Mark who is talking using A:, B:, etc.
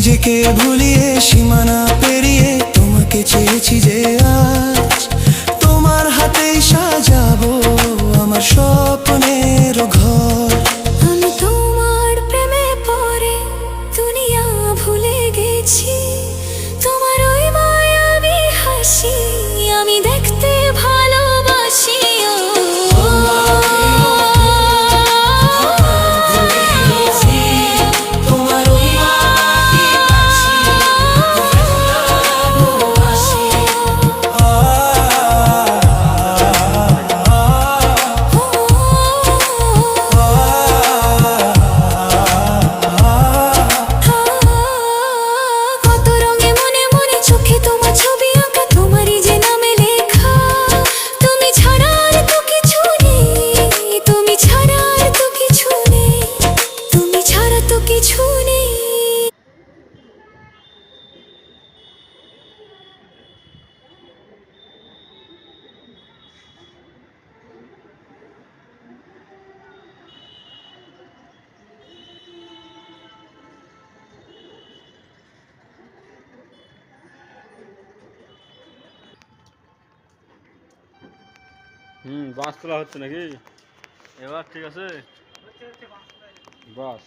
A: নিজেকে ভুলিয়ে সীমানা পেরিয়ে তোমাকে চেয়েছি যে আজ তোমার হাতেই সাজাবো আমার স্বপ্নের ঘর।
B: আমি তোমার প্রেমে পড়ে দুনিয়া ভুলে গেছি, তোমার ওই মায়াবী হাসি আমি দেখতে ভালোবাসি।
C: বাস তোলা হচ্ছে নাকি? এবার ঠিক আছে, বাস।